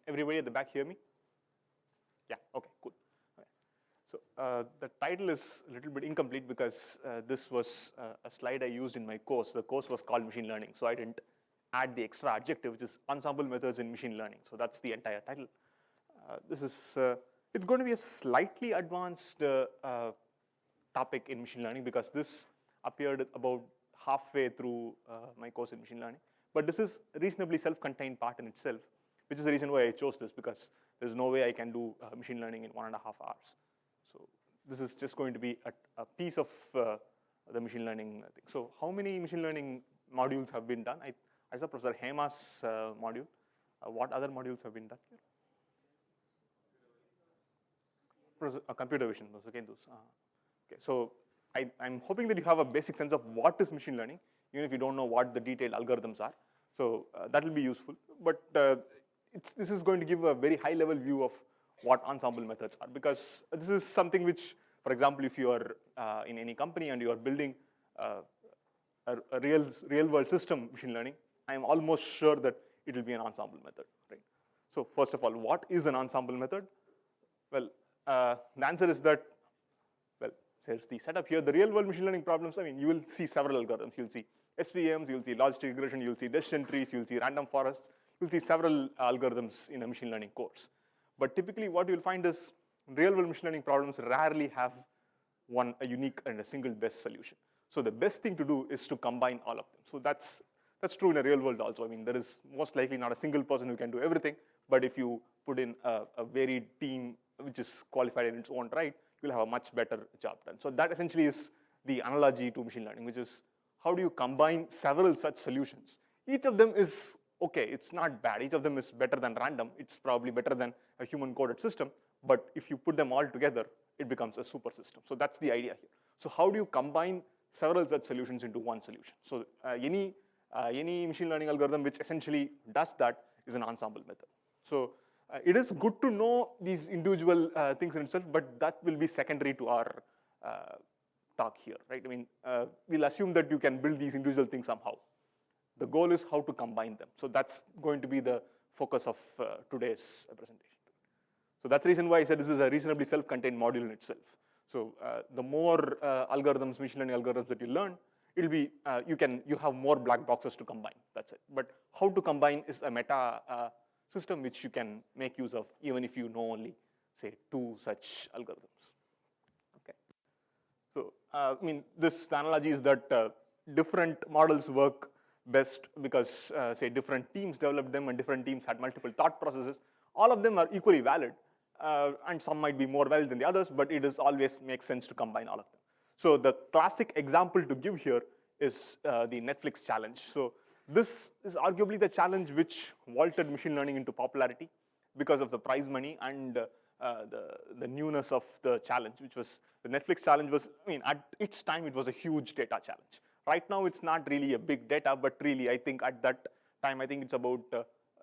everybody at the back hear me? Yeah, okay, cool. Okay. So the title is a little bit incomplete because this was a slide I used in my course. The course was called machine learning, so I didn't add the extra adjective, which is ensemble methods in machine learning. So that's the entire title. It's going to be a slightly advanced topic in machine learning because this appeared about halfway through my course in machine learning. But this is a reasonably self-contained part in itself, which is the reason why I chose this, because there's no way I can do machine learning in 1.5 hours. So this is just going to be a piece of the machine learning thing. So how many machine learning modules have been done? I saw Professor Hema's module. What other modules have been done here? Computer vision, those again, those. Okay, so I'm hoping that you have a basic sense of what is machine learning, even if you don't know what the detailed algorithms are. So that will be useful. But this is going to give a very high-level view of what ensemble methods are, because this is something which, for example, if you are in any company and you are building a real-world system machine learning, I'm almost sure that it will be an ensemble method, right? So first of all, what is an ensemble method? Well, the answer is that, well, here's the setup here. The real-world machine learning problems, I mean, you will see several algorithms. You'll see SVMs, you'll see logistic regression, you'll see decision trees, you'll see random forests, you'll see several algorithms in a machine learning course. But typically what you'll find is real-world machine learning problems rarely have a unique and a single best solution. So the best thing to do is to combine all of them. So that's true in a real world also. I mean, there is most likely not a single person who can do everything, but if you put in a varied team which is qualified in its own right, you'll have a much better job done. So that essentially is the analogy to machine learning, which is how do you combine several such solutions? Each of them is okay, it's not bad. Each of them is better than random. It's probably better than a human-coded system, but if you put them all together, it becomes a super system. So that's the idea here. So how do you combine several such solutions into one solution? So any machine learning algorithm which essentially does that is an ensemble method. So it is good to know these individual things in itself, but that will be secondary to our talk here, right? I mean, we'll assume that you can build these individual things somehow. The goal is how to combine them. So that's going to be the focus of today's presentation. So that's the reason why I said this is a reasonably self-contained module in itself. So the more algorithms, machine learning algorithms that you learn, it'll be, you have more black boxes to combine, that's it. But how to combine is a meta system which you can make use of even if you know only, say, 2 such algorithms, okay? So, I mean, the analogy is that different models work best because, say, different teams developed them and different teams had multiple thought processes. All of them are equally valid, and some might be more valid than the others, but it is always makes sense to combine all of them. So the classic example to give here is the Netflix challenge. So this is arguably the challenge which vaulted machine learning into popularity because of the prize money and the newness of the challenge, which was the Netflix challenge was, I mean, at its time, it was a huge data challenge. Right now, it's not really a big data, but really, I think at that time, I think it's about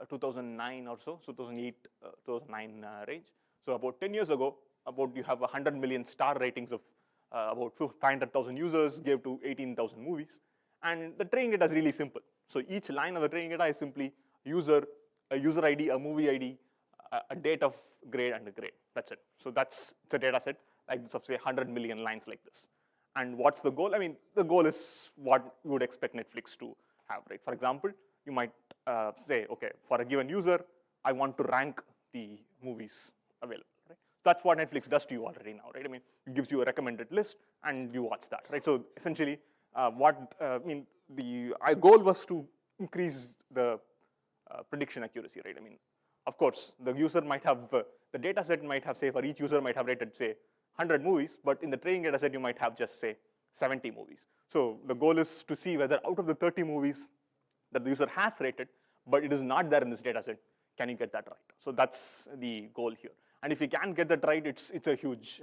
2009 or so 2008, 2009 range. So about 10 years ago, you have 100 million star ratings of about 500,000 users gave to 18,000 movies. And the training data is really simple. So each line of the training data is simply a user ID, a movie ID, a date of grade, and a grade. That's it. So it's a data set like this of, say, 100 million lines like this. And what's the goal? I mean, the goal is what you would expect Netflix to have, right? For example, you might say, okay, for a given user, I want to rank the movies available, right? That's what Netflix does to you already now, right? I mean, it gives you a recommended list, and you watch that, right? So essentially, the goal was to increase the prediction accuracy, right? I mean, of course, the user might have, the data set might have, say, for each user might have rated, say, 100 movies, but in the training data set, you might have just, say, 70 movies. So the goal is to see whether out of the 30 movies that the user has rated, but it is not there in this data set, can you get that right? So that's the goal here. And if you can get that right, it's a huge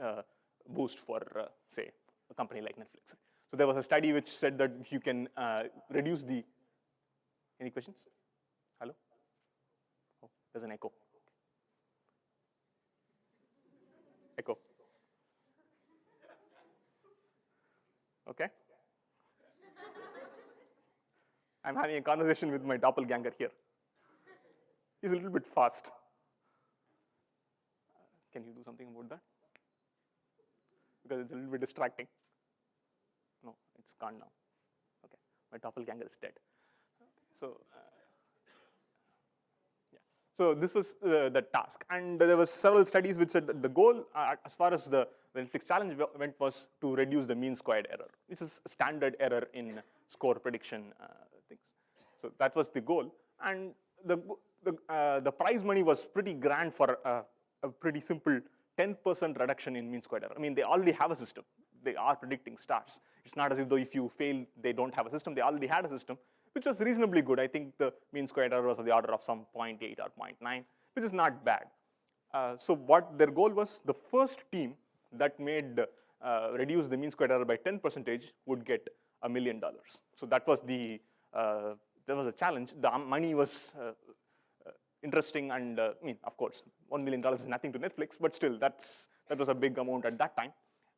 boost for, say, a company like Netflix. So there was a study which said that if you can reduce the, any questions? Hello? Oh, there's an echo. Echo. Okay. I'm having a conversation with my doppelganger here. He's a little bit fast. Can you do something about that? Because it's a little bit distracting. No, it's gone now. Okay, my doppelganger is dead. So, yeah. So this was the task, and there was several studies which said that the goal, as far as the Netflix challenge went, was to reduce the mean squared error. This is a standard error in score prediction things. So that was the goal, and the prize money was pretty grand for a pretty simple 10% reduction in mean squared error. I mean, they already have a system. They are predicting stars. It's not as if though if you fail, they don't have a system. They already had a system, which was reasonably good. I think the mean squared error was of the order of some 0.8 or 0.9, which is not bad. So what their goal was, the first team that made reduce the mean squared error by 10% would get $1 million. So that was the there was a challenge. The money was interesting, and I mean, of course, $1 million is nothing to Netflix, but still, that was a big amount at that time.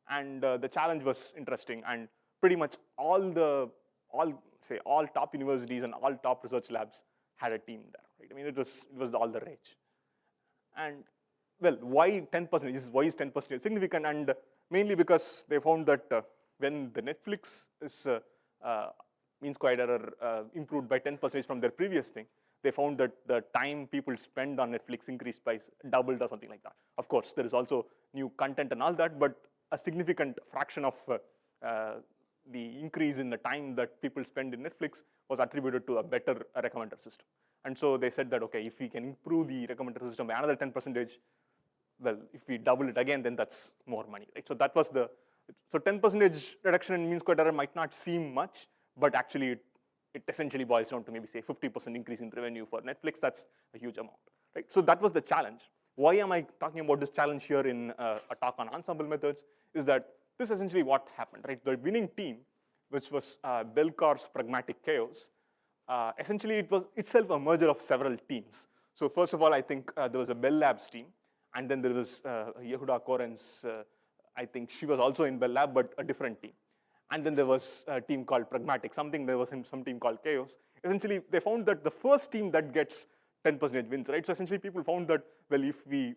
And the challenge was interesting, and pretty much all top universities and all top research labs had a team there. Right? I mean, it was all the rage. And well, why 10%? Why is 10% significant? And mainly because they found that when the Netflix is mean squared error improved by 10% from their previous thing, they found that the time people spend on Netflix increased by doubled or something like that. Of course, there is also new content and all that, but a significant fraction of the increase in the time that people spend in Netflix was attributed to a better recommender system. And so they said that, okay, if we can improve the recommender system by another 10%, well, if we double it again, then that's more money, right? So that was so 10% reduction in mean squared error might not seem much, but actually it essentially boils down to maybe say 50% increase in revenue for Netflix. That's a huge amount, right? So that was the challenge. Why am I talking about this challenge here in a talk on ensemble methods? Is that this is essentially what happened, right? The winning team, which was Belcar's Pragmatic Chaos, essentially it was itself a merger of several teams. So first of all, I think there was a Bell Labs team, and then there was Yehuda Koren's, I think she was also in Bell Lab, but a different team. And then there was a team called Pragmatic, there was some team called Chaos. Essentially, they found that the first team that gets 10% wins, right? So essentially, people found that, well, if we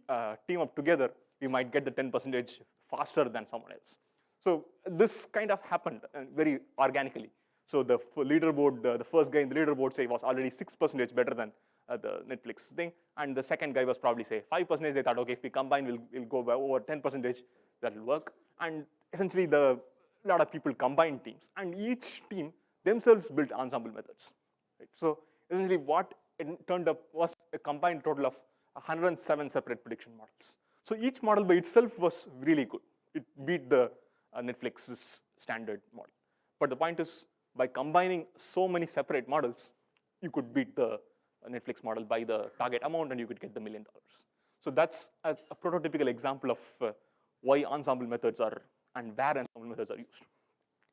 team up together, we might get the 10% faster than someone else. So this kind of happened very organically. So the leaderboard, the first guy in the leaderboard, say, was already 6% better than the Netflix thing. And the second guy was probably, say, 5%. They thought, okay, if we combine, we'll go by over 10%. That'll work. And essentially, a lot of people combined teams. And each team themselves built ensemble methods. Right? So essentially, what it turned up was a combined total of 107 separate prediction models. So each model by itself was really good. It beat the Netflix's standard model. But the point is, by combining so many separate models, you could beat the Netflix model by the target amount, and you could get the $1 million. So that's a prototypical example of why ensemble methods are and where ensemble methods are used.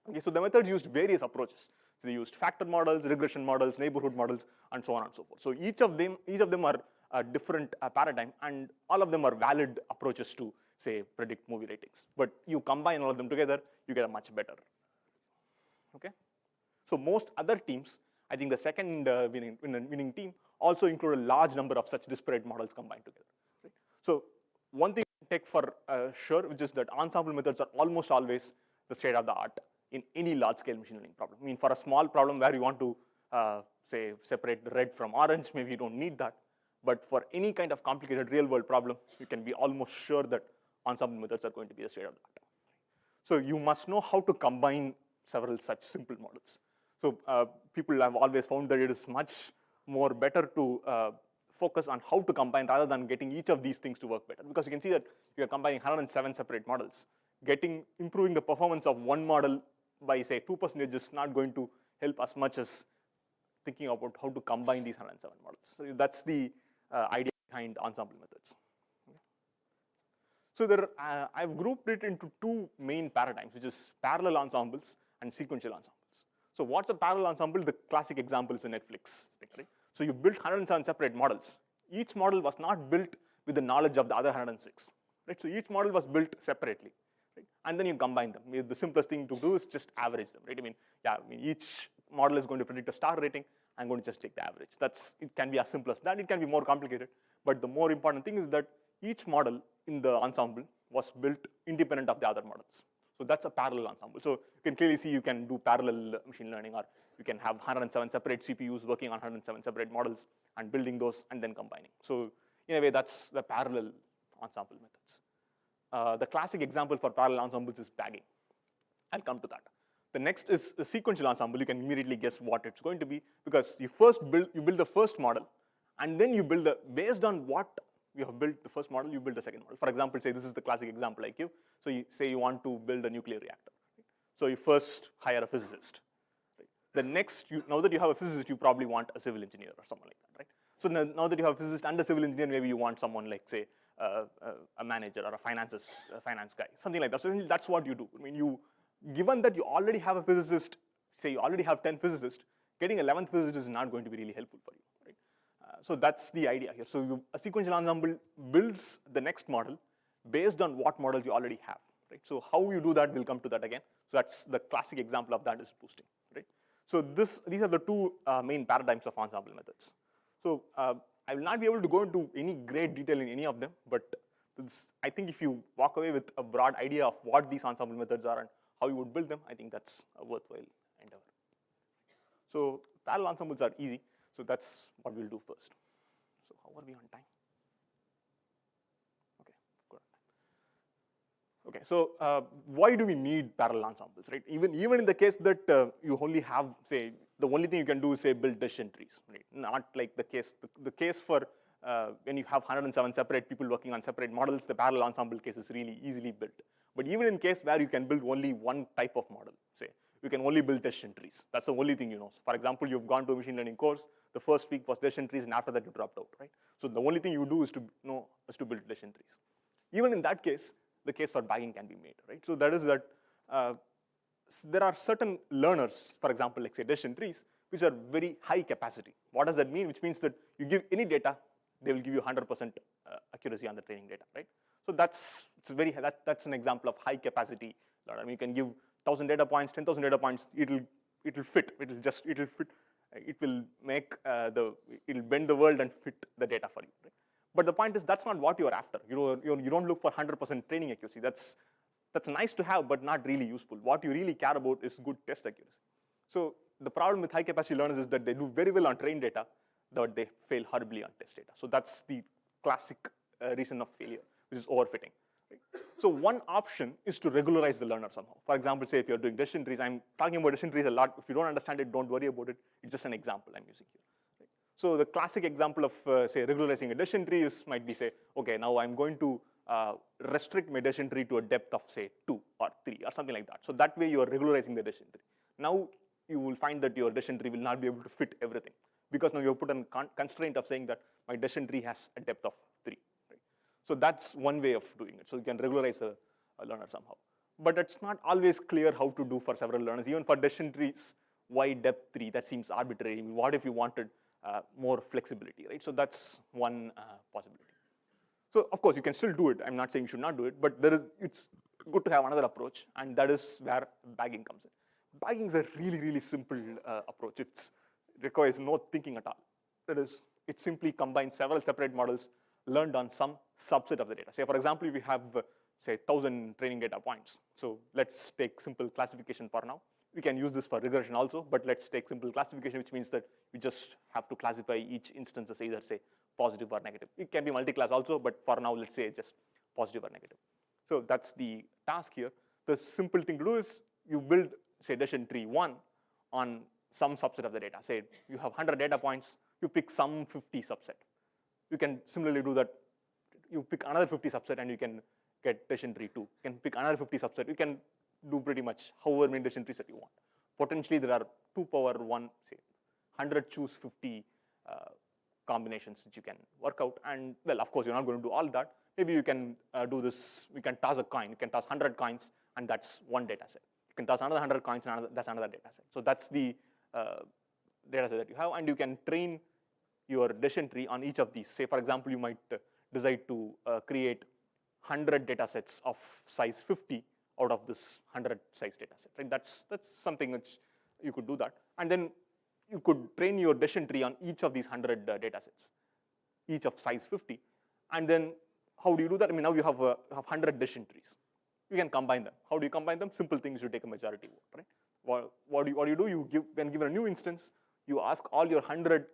Okay, so the methods used various approaches. So they used factor models, regression models, neighborhood models, and so on and so forth. So each of them are a different paradigm, and all of them are valid approaches to, say, predict movie ratings. But you combine all of them together, you get a much better. Okay. So most other teams, I think the second winning team also include a large number of such disparate models combined together. Right? So one thing to take for sure, which is that ensemble methods are almost always the state of the art in any large-scale machine learning problem. I mean, for a small problem where you want to, say, separate red from orange, maybe you don't need that. But for any kind of complicated real-world problem, you can be almost sure that ensemble methods are going to be the state of the art. So you must know how to combine several such simple models. So people have always found that it is much more better to focus on how to combine rather than getting each of these things to work better. Because you can see that you are combining 107 separate models. Improving the performance of one model by, say, 2% is not going to help as much as thinking about how to combine these 107 models. So that's the idea behind ensemble methods. Okay. So I've grouped it into two main paradigms, which is parallel ensembles and sequential ensembles. So what's a parallel ensemble? The classic example is a Netflix thing, right? So you built 107 separate models. Each model was not built with the knowledge of the other 106. Right? So each model was built separately. Right? And then you combine them. The simplest thing to do is just average them. Right? Each model is going to predict a star rating. I'm going to just take the average. It can be as simple as that. It can be more complicated. But the more important thing is that each model in the ensemble was built independent of the other models. So that's a parallel ensemble. So you can clearly see you can do parallel machine learning, or you can have 107 separate CPUs working on 107 separate models and building those and then combining. So in a way, that's the parallel ensemble methods. The classic example for parallel ensembles is bagging. I'll come to that. The next is a sequential ensemble. You can immediately guess what it's going to be, because you build the first model, and then you build based on what you have built the first model, you build the second model. For example, say this is the classic example I give. So you say you want to build a nuclear reactor. Right? So you first hire a physicist. Right? The next, now that you have a physicist, you probably want a civil engineer or someone like that, right? So now that you have a physicist and a civil engineer, maybe you want someone like, say, a manager or a finance guy, something like that. So that's what you do. I mean, given that you already have a physicist, say you already have 10 physicists, getting 11th physicist is not going to be really helpful for you, right? So that's the idea here. So a sequential ensemble builds the next model based on what models you already have, right? So how you do that, we'll come to that again. So that's the classic example of that is boosting, right? So these are the two main paradigms of ensemble methods. So I will not be able to go into any great detail in any of them, but I think if you walk away with a broad idea of what these ensemble methods are and how you would build them, I think that's a worthwhile endeavor. So parallel ensembles are easy, so that's what we'll do first. So how are we on time? Okay, good. Okay, so why do we need parallel ensembles, right? Even in the case that you only have, say, the only thing you can do is, say, build decision trees, right? Not like the case for when you have 107 separate people working on separate models, the parallel ensemble case is really easily built. But even in case where you can build only one type of model, say, you can only build decision trees. That's the only thing you know. So for example, you've gone to a machine learning course, the first week was decision trees, and after that you dropped out, right? So the only thing you do is to build decision trees. Even in that case, the case for bagging can be made, right? So that is that there are certain learners, for example, like say decision trees, which are very high capacity. What does that mean? Which means that you give any data, they will give you 100% accuracy on the training data, right? So that's an example of high capacity learner. I mean, you can give 1,000 data points, 10,000 data points, it'll fit. It will bend the world and fit the data for you, right? But the point is that's not what you're after. You don't look for 100% training accuracy. That's nice to have, but not really useful. What you really care about is good test accuracy. So the problem with high capacity learners is that they do very well on trained data, but they fail horribly on test data. So that's the classic reason of failure, which is overfitting. Right? So one option is to regularize the learner somehow. For example, say if you're doing decision trees, I'm talking about decision trees a lot. If you don't understand it, don't worry about it. It's just an example I'm using here. Right? So the classic example of, say, regularizing a decision tree might be, say, okay, now I'm going to restrict my decision tree to a depth of, say, 2 or 3 or something like that. So that way you are regularizing the decision tree. Now you will find that your decision tree will not be able to fit everything, because now you have put a constraint of saying that my decision tree has a depth of 3. Right? So that's one way of doing it. So you can regularize a learner somehow. But it's not always clear how to do for several learners. Even for decision trees, why depth 3? That seems arbitrary. I mean, what if you wanted more flexibility, right? So that's one possibility. So of course, you can still do it. I'm not saying you should not do it, but it's good to have another approach, and that is where bagging comes in. Bagging is a really, really simple approach. It requires no thinking at all. That is, it simply combines several separate models learned on some subset of the data. Say, for example, if you have, say, 1,000 training data points. So let's take simple classification for now. We can use this for regression also, but let's take simple classification, which means that we just have to classify each instance as either, say, positive or negative. It can be multi-class also, but for now, let's say just positive or negative. So that's the task here. The simple thing to do is you build, say, decision tree 1 on some subset of the data. Say you have 100 data points, you pick some 50 subset. You can similarly do that. You pick another 50 subset and you can get decision tree 2. You can pick another 50 subset. You can do pretty much however many decision trees that you want. Potentially there are 2 power 1, say 100 choose 50 combinations which you can work out. And well, of course, you're not going to do all that. Maybe you can do this. You can toss a coin. You can toss 100 coins, and that's one data set. You can toss another 100 coins, and that's another data set. So that's the data set that you have, and you can train your decision tree on each of these. Say, for example, you might decide to create 100 data sets of size 50 out of this 100 size data set. Right? That's something which you could do that, and then you could train your decision tree on each of these 100 data sets, each of size 50, and then how do you do that? I mean, now you have 100 decision trees. You can combine them. How do you combine them? Simple things, you take a majority vote, right? What do you do? You give, when given a new instance, you ask all your 100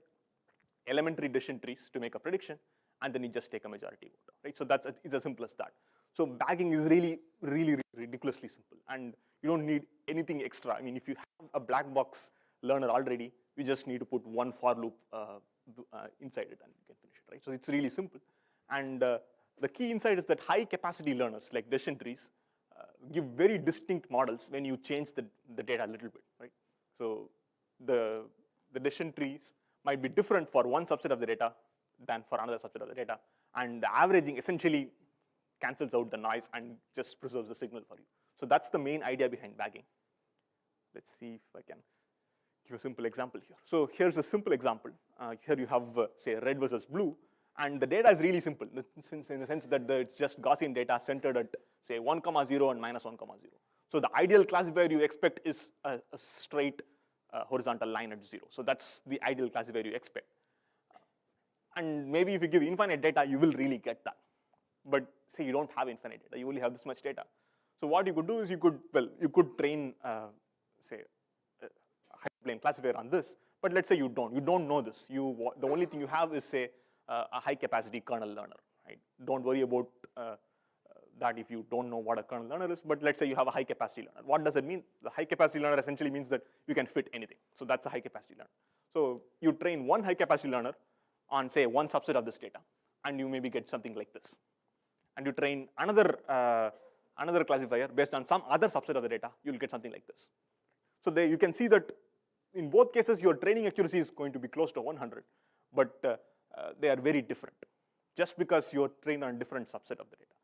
elementary decision trees to make a prediction, and then you just take a majority vote, right? So it's as simple as that. So bagging is really, really ridiculously simple, and you don't need anything extra. I mean, if you have a black box learner already, you just need to put one for loop inside it, and you can finish it, right? So it's really simple. And the key insight is that high capacity learners, like decision trees, give very distinct models when you change the data a little bit, right? So the decision trees might be different for one subset of the data than for another subset of the data, and the averaging essentially cancels out the noise and just preserves the signal for you. So that's the main idea behind bagging. Let's see if I can give a simple example here. So here's a simple example. Here you have, say, red versus blue, and the data is really simple in the sense that it's just Gaussian data centered at, say, 1, 0 and minus 1, 0. So the ideal classifier you expect is a straight horizontal line at 0. So that's the ideal classifier you expect. And maybe if you give infinite data, you will really get that. But say you don't have infinite data, you only have this much data. So what you could do is you could train, say, a high-plane classifier on this, but let's say you don't know this. The only thing you have is, say, a high-capacity kernel learner, right? Don't worry about that if you don't know what a kernel learner is, but let's say you have a high-capacity learner. What does it mean? The high-capacity learner essentially means that you can fit anything. So that's a high-capacity learner. So you train one high-capacity learner on, say, one subset of this data, and you maybe get something like this. And you train another classifier based on some other subset of the data, you'll get something like this. So there you can see that in both cases, your training accuracy is going to be close to 100, but they are very different, just because you're trained on a different subset of the data.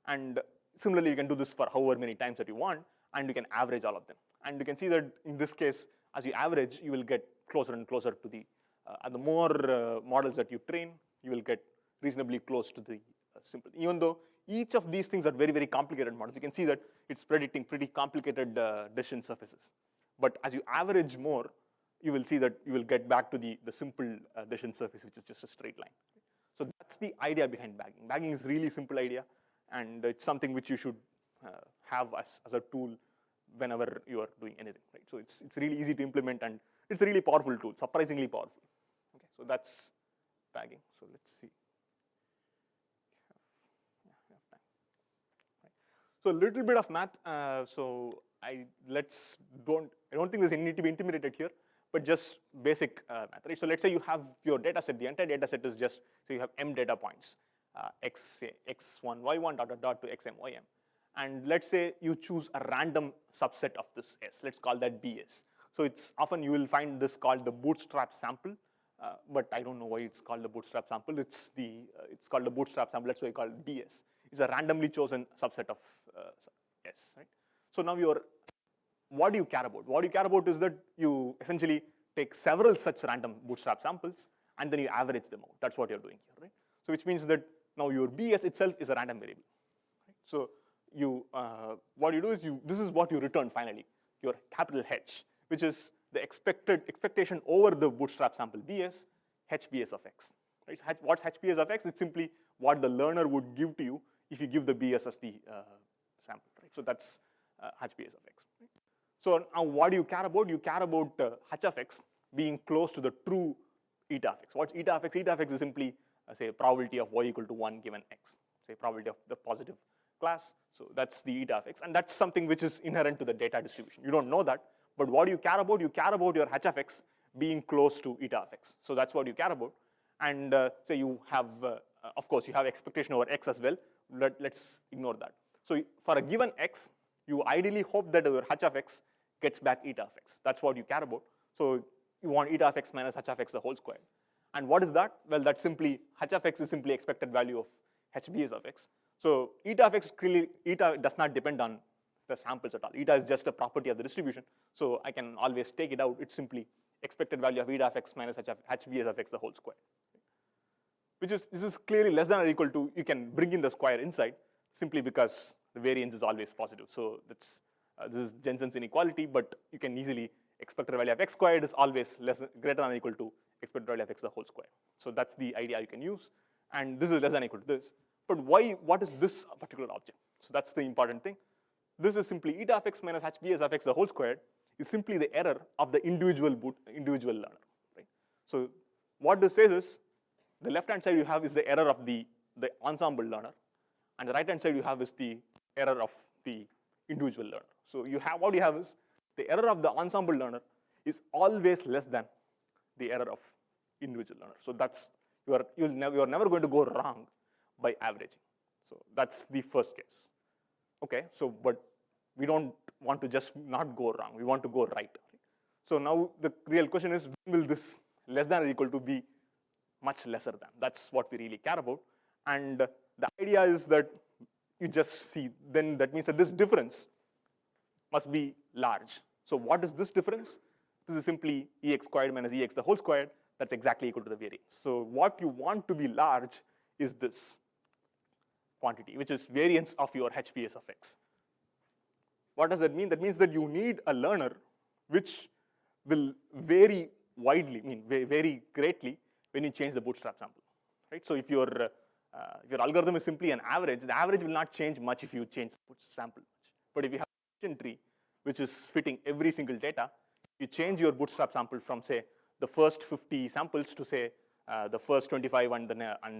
And similarly, you can do this for however many times that you want, and you can average all of them. And you can see that in this case, as you average, you will get closer and closer to the more models that you train, you will get reasonably close to the simple. Even though each of these things are very, very complicated models, you can see that it's predicting pretty complicated decision surfaces. But as you average more, you will see that you will get back to the simple decision surface, which is just a straight line. So that's the idea behind bagging. Bagging is a really simple idea, and it's something which you should have as a tool whenever you are doing anything, right? So it's really easy to implement, and it's a really powerful tool, surprisingly powerful. Okay, so that's bagging. So let's see. So a little bit of math. I don't think there's any need to be intimidated here, but just basic math, right? So let's say you have your data set. The entire data set is just, so you have m data points, x1, y1, dot, dot, dot to xm, ym. And let's say you choose a random subset of this S. Let's call that BS. So it's often you will find this called the Bootstrap Sample, but I don't know why it's called the Bootstrap Sample. It's called the Bootstrap Sample. That's why it's called BS. It's a randomly chosen subset of S, right? So now what do you care about? What you care about is that you essentially take several such random Bootstrap samples, and then you average them out. That's what you're doing here, right? So which means that now your BS itself is a random variable, right? So what you do is this is what you return finally, your capital H, which is the expectation over the Bootstrap sample BS, HBS of X, right? So what's HBS of X? It's simply what the learner would give to you if you give the BS as the sample, right? So that's HBS of X. Right? So now what do you care about? You care about H of X being close to the true eta of X. What's eta of X? Eta of X is simply, say, probability of y equal to 1 given X, say, probability of the positive class. So that's the eta of X, and that's something which is inherent to the data distribution. You don't know that, but what do you care about? You care about your H of X being close to eta of X. So that's what you care about. And say you have, of course, you have expectation over X as well. Let's ignore that. So for a given X, you ideally hope that your H of X gets back eta of X. That's what you care about. So you want eta of X minus H of X the whole square. And what is that? Well, that's simply, H of X is simply expected value of HBS of X. So eta of X, clearly, eta does not depend on the samples at all. Eta is just a property of the distribution. So I can always take it out. It's simply expected value of eta of X minus HBS of X the whole square. This is clearly less than or equal to, you can bring in the square inside simply because the variance is always positive. So this is Jensen's inequality, but you can easily, expected value of X squared is always greater than or equal to expected value of X the whole square. So that's the idea you can use. And this is less than or equal to this. But why, what is this particular object? So that's the important thing. This is simply eta of x minus hbs of x the whole squared is simply the error of the individual learner, right? So what this says is, the left-hand side you have is the error of the ensemble learner, and the right-hand side you have is the error of the individual learner. So you have, what you have is, the error of the ensemble learner is always less than the error of individual learner. So that's, you are never going to go wrong by averaging. So that's the first case. Okay, so but we don't want to just not go wrong, we want to go right. So now the real question is, will this less than or equal to be much lesser than? That's what we really care about. And the idea is that you just see, then that means that this difference must be large. So what is this difference? This is simply ex squared minus ex the whole squared. That's exactly equal to the variance. So what you want to be large is this quantity, which is variance of your HPS of x. What does that mean? That means that you need a learner which will vary widely, vary greatly when you change the bootstrap sample, right? So if your algorithm is simply an average, the average will not change much if you change the bootstrap sample much. But if you have a function tree which is fitting every single data, you change your bootstrap sample from, say, the first 50 samples to, say, the first 25 and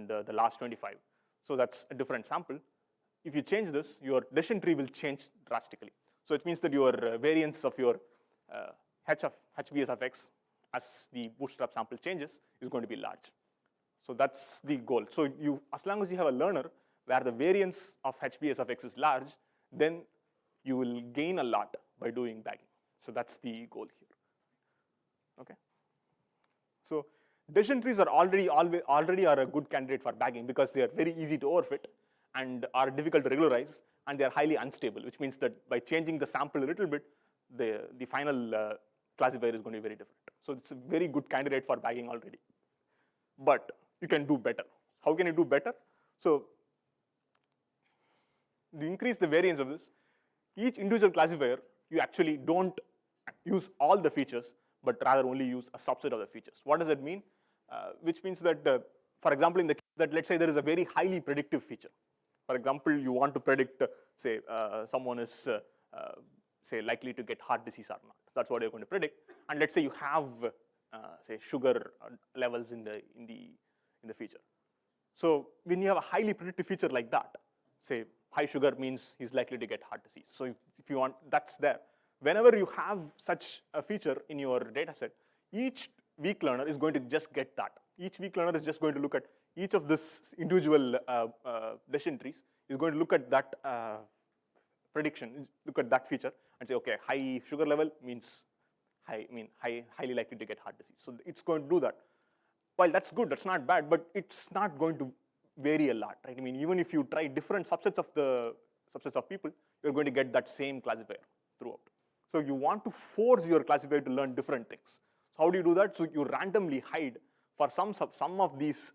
the last 25. So that's a different sample. If you change this, your decision tree will change drastically. So it means that your variance of your HBS of x as the bootstrap sample changes is going to be large. So that's the goal. So you, as long as you have a learner where the variance of HBS of x is large, then you will gain a lot by doing bagging. So that's the goal here. Okay. So decision trees are already are a good candidate for bagging because they are very easy to overfit and are difficult to regularize, and they are highly unstable, which means that by changing the sample a little bit, the final classifier is going to be very different. So it's a very good candidate for bagging already. But you can do better. How can you do better? So to increase the variance of this, each individual classifier, you actually don't use all the features, but rather only use a subset of the features. What does that mean? Which means that, for example, in the case that let's say there is a very highly predictive feature. For example, you want to predict, say, someone is, say, likely to get heart disease or not. That's what you're going to predict. And let's say you have, say, sugar levels in the feature. So when you have a highly predictive feature like that, say high sugar means he's likely to get heart disease. So if you want, that's there. Whenever you have such a feature in your data set, each weak learner is going to just get that. Each weak learner is just going to look at each of this individual decision trees, is going to look at that prediction, look at that feature and say, okay, high sugar level means highly likely to get heart disease. So it's going to do that. While that's good, that's not bad, but it's not going to vary a lot, right? I mean, even if you try different subsets of people, you're going to get that same classifier throughout. So you want to force your classifier to learn different things. So how do you do that? So you randomly hide for some of these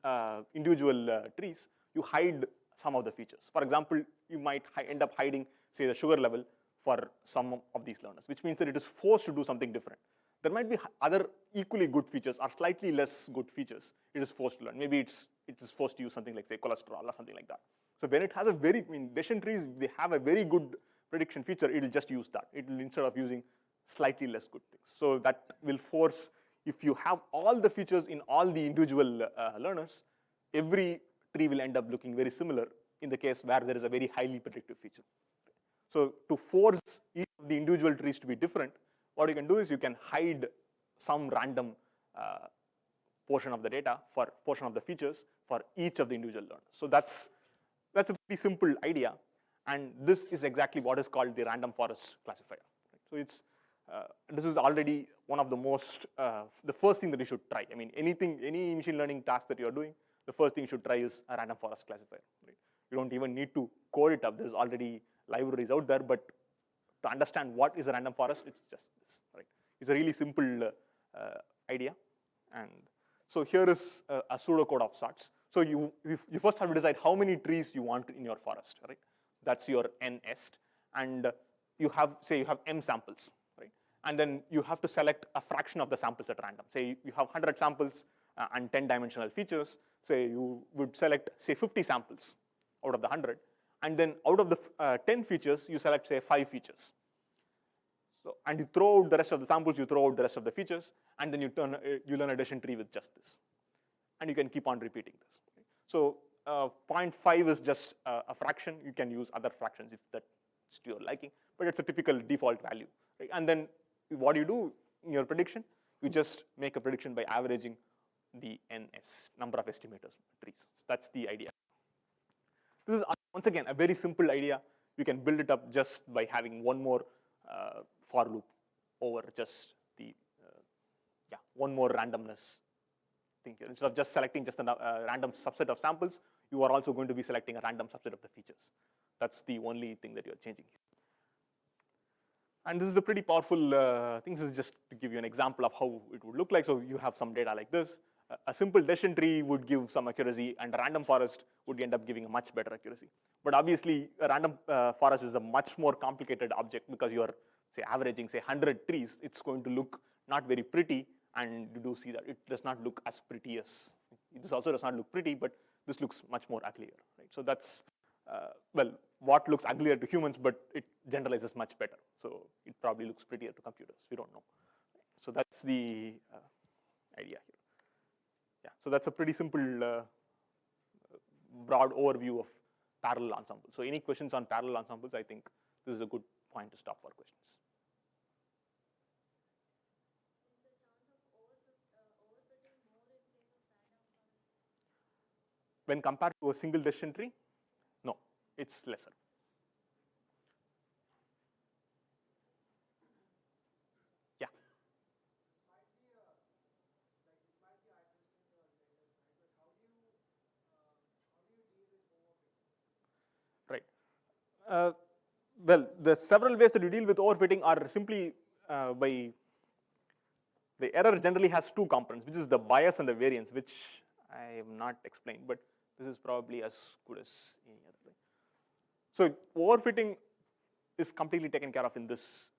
individual trees, you hide some of the features. For example, you might end up hiding, say, the sugar level for some of these learners, which means that it is forced to do something different. There might be other equally good features or slightly less good features it is forced to learn. Maybe it is forced to use something like, say, cholesterol or something like that. So when it has a very, decision trees, they have a very good prediction feature, it will just use that. It will, instead of using slightly less good things. So that will force, if you have all the features in all the individual learners, every tree will end up looking very similar in the case where there is a very highly predictive feature. So to force each of the individual trees to be different, what you can do is you can hide some random portion of the data for portion of the features for each of the individual learners. So that's a pretty simple idea, and this is exactly what is called the random forest classifier. So it's this is already one of the most the first thing that you should try. I mean, any machine learning task that you are doing, the first thing you should try is a random forest classifier. Right? You don't even need to code it up. There's already libraries out there, but to understand what is a random forest, it's just this. Right? It's a really simple idea, and so here is a pseudocode of sorts. So you first have to decide how many trees you want in your forest. Right? That's your n-est, and you have, say, you have m samples. Right? And then you have to select a fraction of the samples at random. Say you have 100 samples and 10-dimensional features. Say you would select, say, 50 samples out of the 100. And then out of the 10 features, you select, say, 5 features. So, and you throw out the rest of the samples, you throw out the rest of the features, and then you learn a decision tree with just this. And you can keep on repeating this. So 0.5 is just a fraction. You can use other fractions if that's to your liking, but it's a typical default value. Right? And then what you do in your prediction, you just make a prediction by averaging the NS, number of estimators trees. So that's the idea. This is, once again, a very simple idea. You can build it up just by having one more for loop over just the, one more randomness thing here. Instead of just selecting just a random subset of samples, you are also going to be selecting a random subset of the features. That's the only thing that you're changing here. And this is a pretty powerful thing. This is just to give you an example of how it would look like. So you have some data like this. A simple decision tree would give some accuracy, and a random forest would end up giving a much better accuracy. But obviously, a random forest is a much more complicated object because you're, say, averaging, say, 100 trees. It's going to look not very pretty, and you do see that it does not look as pretty as, this also does not look pretty, but this looks much more uglier, right? So that's, well, what looks uglier to humans, but it generalizes much better. So it probably looks prettier to computers. We don't know. So that's the idea here. Yeah, so that's a pretty simple, broad overview of parallel ensembles. So any questions on parallel ensembles, I think this is a good point to stop for questions. When compared to a single decision tree, no, it's lesser. Yeah. Right. Well, the several ways that you deal with overfitting are simply by, the error generally has two components, which is the bias and the variance, which I have not explained, but this is probably as good as any other way. So overfitting is completely taken care of in this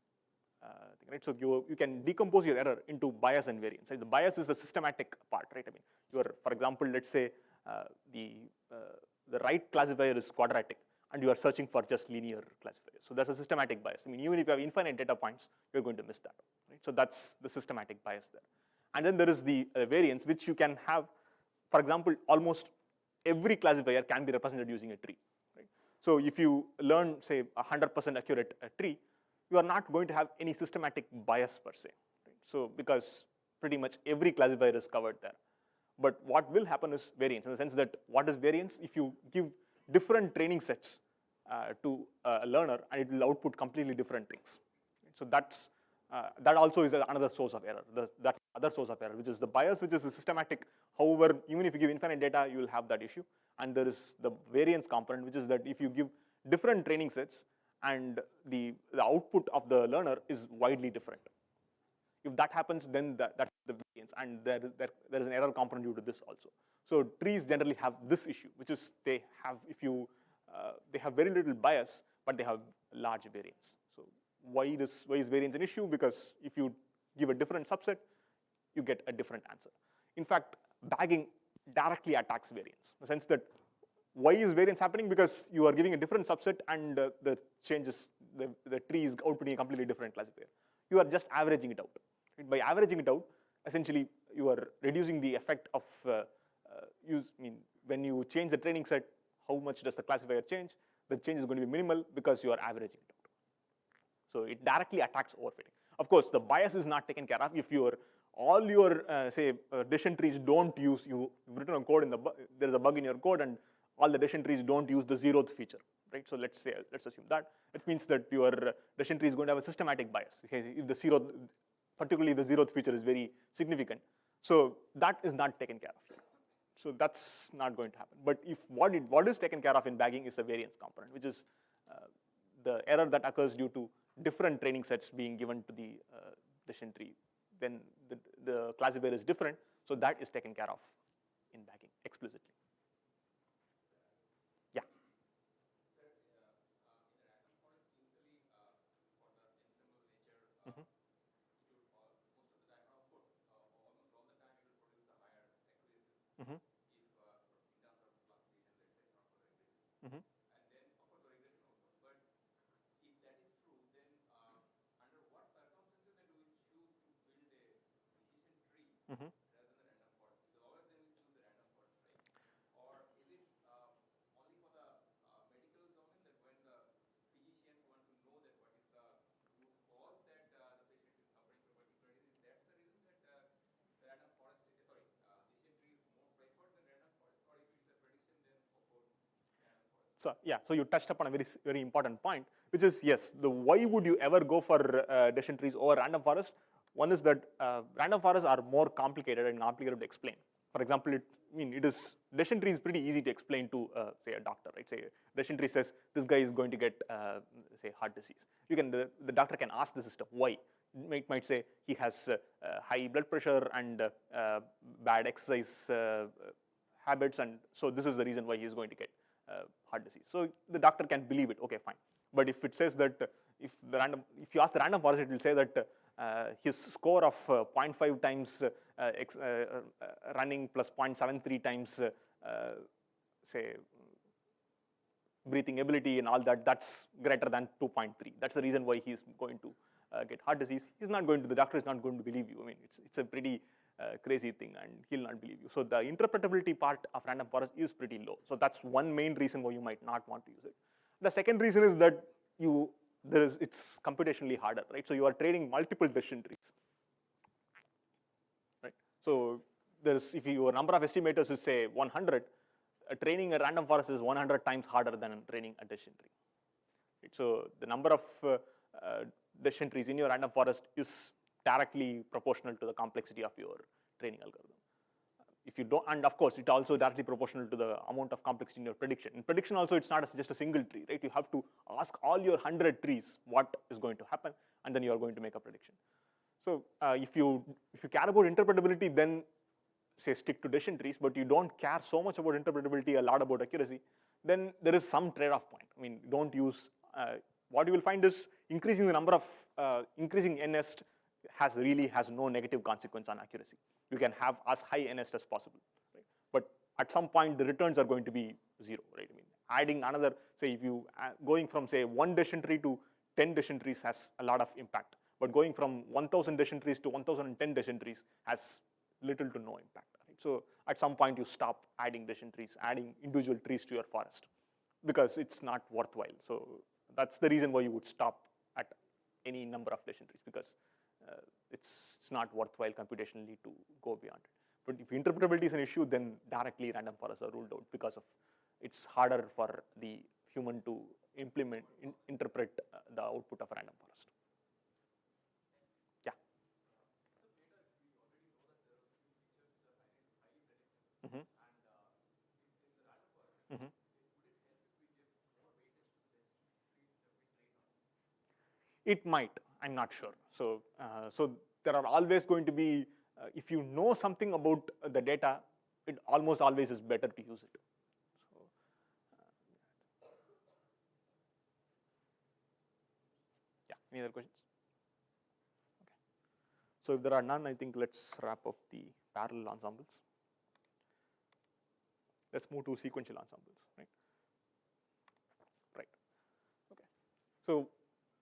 thing, right? So you can decompose your error into bias and variance. Right? The bias is the systematic part, right? I mean, for example, let's say the right classifier is quadratic, and you are searching for just linear classifiers. So that's a systematic bias. I mean, even if you have infinite data points, you're going to miss that, right? So that's the systematic bias there. And then there is the variance, which you can have, for example, almost every classifier can be represented using a tree, right? So if you learn, say, 100% accurate tree, you are not going to have any systematic bias per se, right? So because pretty much every classifier is covered there. But what will happen is variance, in the sense that what is variance? If you give different training sets to a learner, and it will output completely different things. So that's, that also is another source of error. That's other source of error, which is the bias, which is a systematic. However, even if you give infinite data, you will have that issue. And there is the variance component, which is that if you give different training sets and the output of the learner is widely different. If that happens, then that's the variance, and there is an error component due to this also. So trees generally have this issue, which is they have, they have very little bias, but they have large variance. So why is variance an issue? Because if you give a different subset, you get a different answer. In fact, bagging directly attacks variance, in the sense that why is variance happening? Because you are giving a different subset, and the changes, the tree is outputting a completely different classifier. You are just averaging it out. By averaging it out, essentially you are reducing the effect of when you change the training set, how much does the classifier change? The change is going to be minimal because you are averaging it out. So it directly attacks overfitting. Of course, the bias is not taken care of if all your decision trees don't use, you've written a code there's a bug in your code, and all the decision trees don't use the 0th feature, right? So let's assume that. It means that your decision tree is going to have a systematic bias. Okay? If the 0th, particularly the 0th feature, is very significant. So that is not taken care of here. So that's not going to happen. But if what is taken care of in bagging is the variance component, which is the error that occurs due to different training sets being given to the decision tree. Then the classifier is different, so that is taken care of in bagging explicitly. Yeah. Mm-hmm. Mm-hmm. So yeah, so you touched upon a very important point, which is yes, the why would you ever go for decision trees over random forest? One is that random forests are more complicated and complicated to explain. For example, decision tree is pretty easy to explain to say a doctor, right? Say decision tree says this guy is going to get say heart disease. The doctor can ask the system why. It might say he has high blood pressure and bad exercise habits, and so this is the reason why he is going to get heart disease. So the doctor can believe it, okay, fine. But if it says that, if you ask the random forest, it will say that his score of 0.5 times running plus 0.73 times, say, breathing ability and all that, that's greater than 2.3. That's the reason why he is going to get heart disease. He's not going to, the doctor is not going to believe you. I mean, it's a pretty crazy thing, and he'll not believe you. So the interpretability part of random forest is pretty low. So that's one main reason why you might not want to use it. The second reason is that it's computationally harder, right? So you are training multiple decision trees, right? So if your number of estimators is say 100, training a random forest is 100 times harder than training a decision tree. Right? So the number of decision trees in your random forest is directly proportional to the complexity of your training algorithm. If you don't, and of course, it also directly proportional to the amount of complexity in your prediction. In prediction also, it's not just a single tree, right? You have to ask all your 100 trees what is going to happen, and then you are going to make a prediction. So if you care about interpretability, then say stick to decision trees, but you don't care so much about interpretability, a lot about accuracy, then there is some trade-off point. I mean, don't use, what you will find is increasing the number of, increasing NNest has no negative consequence on accuracy. You can have as high NNest as possible, right? But at some point, the returns are going to be 0, right? I mean, adding another, say if you, going from say 1 decision tree to 10 decision trees has a lot of impact, but going from 1,000 decision trees to 1,010 decision trees has little to no impact, right? So at some point, you stop adding decision trees, adding individual trees to your forest, because it's not worthwhile. So that's the reason why you would stop at any number of decision trees, because it's not worthwhile computationally to go beyond it. But if interpretability is an issue, then directly random forests are ruled out because of it's harder for the human to interpret the output of a random forest. Yeah. Mm-hmm. Mm-hmm. It might, I'm not sure. So, so there are always going to be, if you know something about the data, it almost always is better to use it. So, yeah, any other questions? Okay. So if there are none, I think let's wrap up the parallel ensembles. Let's move to sequential ensembles, right? Right, okay. So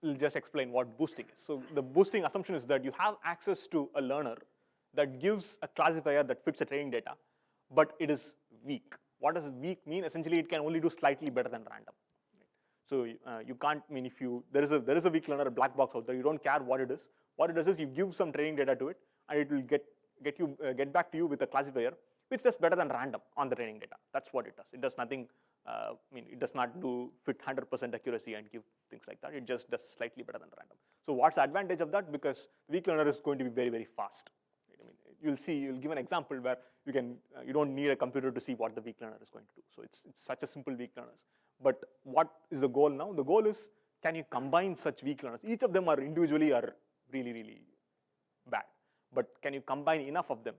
we'll just explain what boosting is. So the boosting assumption is that you have access to a learner that gives a classifier that fits the training data, but it is weak. What does weak mean? Essentially, it can only do slightly better than random. Right? So you can't, I mean, if there is a weak learner, a black box out there, you don't care what it is. What it does is you give some training data to it, and it will get back to you with a classifier which does better than random on the training data. That's what it does. It does nothing. I mean, it does not fit 100% accuracy and give things like that. It just does slightly better than random. So what's the advantage of that? Because weak learner is going to be very, very fast. Right? I mean, you'll give an example where you don't need a computer to see what the weak learner is going to do. So it's such a simple weak learners. But what is the goal now? The goal is, can you combine such weak learners? Each of them are individually really, really bad. But can you combine enough of them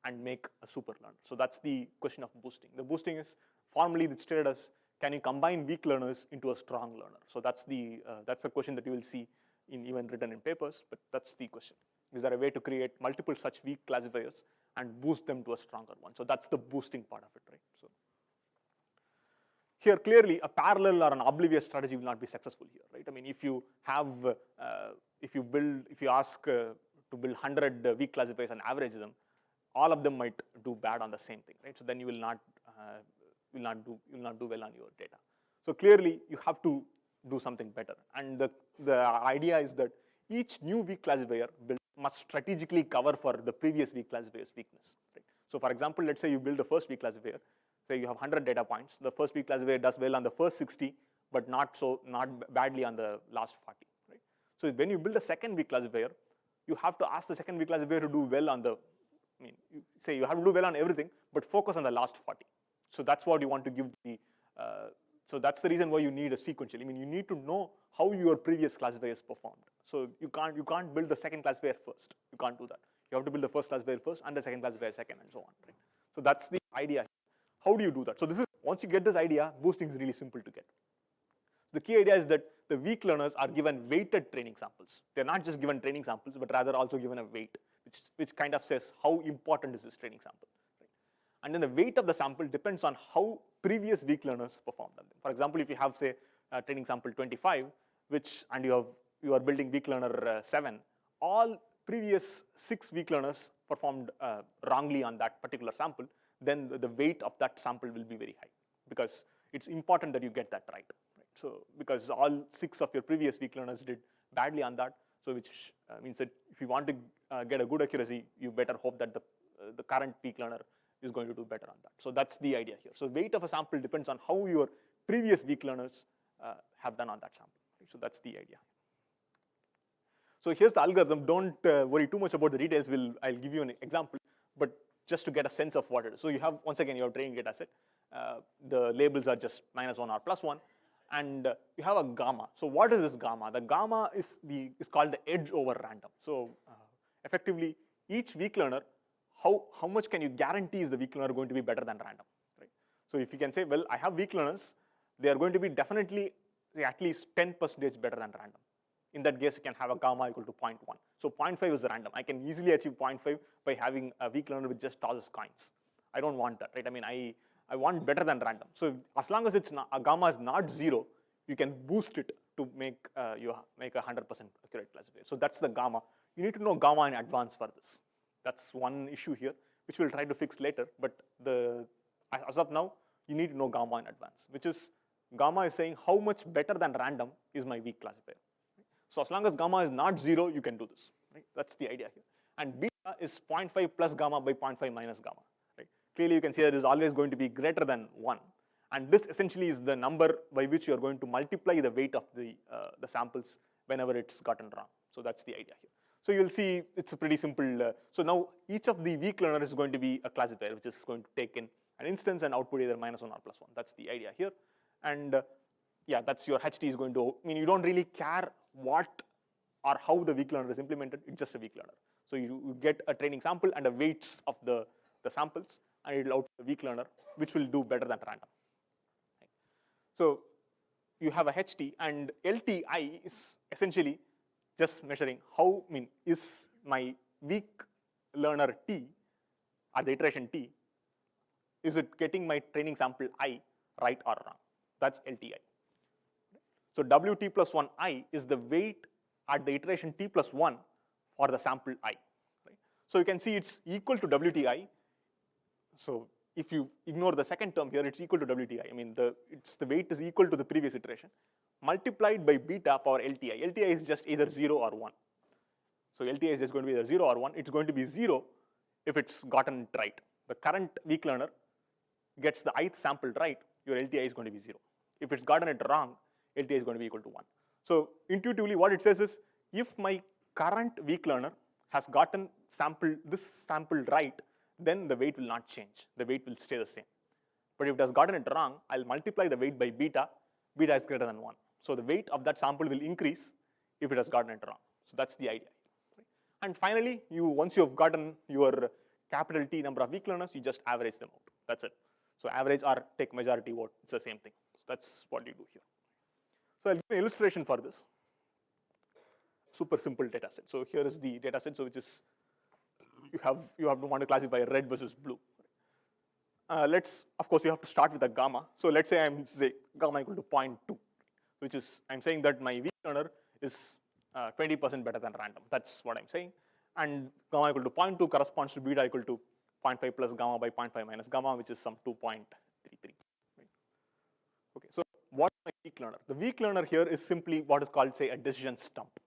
and make a super learner? So that's the question of boosting. The boosting is formally stated as, can you combine weak learners into a strong learner? So that's the question that you will see even written in papers, but that's the question. Is there a way to create multiple such weak classifiers and boost them to a stronger one? So that's the boosting part of it, right? So here clearly a parallel or an oblivious strategy will not be successful here, right? I mean, if you ask to build 100 weak classifiers and average them, all of them might do bad on the same thing, right? So then you will not do well on your data. So clearly you have to do something better. And the idea is that each new weak classifier must strategically cover for the previous weak classifier's weakness, right? So for example, let's say you build the first weak classifier. say you have 100 data points. The first weak classifier does well on the first 60, but not badly on the last 40. Right? So when you build a second weak classifier, you have to ask the second weak classifier to do well on the, you say you have to do well on everything, but focus on the last 40. So that's what you want to give the, so that's the reason why you need a sequential. You need to know how your previous classifiers performed. So you can't build the second classifier first. You can't do that. You have to build the first classifier first and the second classifier second and so on. Right? So that's the idea. How do you do that? So this is, once you get this idea, boosting is really simple to get. The key idea is that the weak learners are given weighted training samples. They're not just given training samples, but rather also given a weight, which kind of says how important is this training sample. Right? And then the weight of the sample depends on how previous weak learners performed on them. For example, if you have, say, training sample 25, and you are building weak learner 7, all previous 6 weak learners performed wrongly on that particular sample, then the weight of that sample will be very high, because it's important that you get that right. So because all 6 of your previous weak learners did badly on that, so which means that if you want to get a good accuracy, you better hope that the current weak learner is going to do better on that. So that's the idea here. So weight of a sample depends on how your previous weak learners have done on that sample. So that's the idea. So here's the algorithm. Don't worry too much about the details. I'll give you an example, but just to get a sense of what it is. So you have, once again, your training data set. The labels are just -1 or +1. And you have a gamma. So what is this gamma? The gamma is called the edge over random. So effectively, each weak learner, how much can you guarantee is the weak learner going to be better than random? Right? So if you can say, well, I have weak learners, they are going to be definitely, say, at least 10% better than random. In that case, you can have a gamma equal to 0.1. So 0.5 is random. I can easily achieve 0.5 by having a weak learner with just tosses coins. I don't want that, right? I want better than random. So as long as a gamma is not 0, you can boost it to make you make a 100% accurate classifier. So that's the gamma. You need to know gamma in advance for this. That's one issue here, which we'll try to fix later. But as of now, you need to know gamma in advance, which is gamma is saying how much better than random is my weak classifier. So as long as gamma is not 0, you can do this. Right? That's the idea here. And beta is 0.5 plus gamma by 0.5 minus gamma. Clearly, you can see that it is always going to be greater than 1. And this essentially is the number by which you are going to multiply the weight of the samples whenever it's gotten wrong. So that's the idea here. So you'll see it's a pretty simple. So now each of the weak learners is going to be a classifier, which is going to take in an instance and output either -1 or +1. That's the idea here. And yeah, that's your HT is going to, you don't really care what or how the weak learner is implemented. It's just a weak learner. So you get a training sample and the weights of the samples, and it will output the weak learner, which will do better than random. Right? So you have a HT, and LTI is essentially just measuring how, is my weak learner T, at the iteration T, is it getting my training sample I right or wrong? That's LTI. So WT plus 1I is the weight at the iteration T plus 1 for the sample I. Right? So you can see it's equal to WTI. So if you ignore the second term here, it's equal to WTI. The weight is equal to the previous iteration, multiplied by beta power LTI. LTI is just either 0 or 1. So LTI is just going to be either 0 or 1. It's going to be 0 if it's gotten it right. The current weak learner gets the ith sample right, your LTI is going to be 0. If it's gotten it wrong, LTI is going to be equal to 1. So intuitively, what it says is, if my current weak learner has gotten this sample right, then the weight will not change. The weight will stay the same. But if it has gotten it wrong, I'll multiply the weight by beta. Beta is greater than 1. So the weight of that sample will increase if it has gotten it wrong. So that's the idea. And finally, once you have gotten your capital T number of weak learners, you just average them out. That's it. So average or take majority vote. It's the same thing. So that's what you do here. So I'll give an illustration for this. Super simple data set. So here is the data set. So which is you have to want to classify red versus blue. Of course, you have to start with a gamma. So let's say gamma equal to 0.2, which is, I'm saying that my weak learner is 20% better than random. That's what I'm saying. And gamma equal to 0.2 corresponds to beta equal to 0.5 plus gamma by 0.5 minus gamma, which is some 2.33. Right? Okay, so what's my weak learner? The weak learner here is simply what is called, say, a decision stump.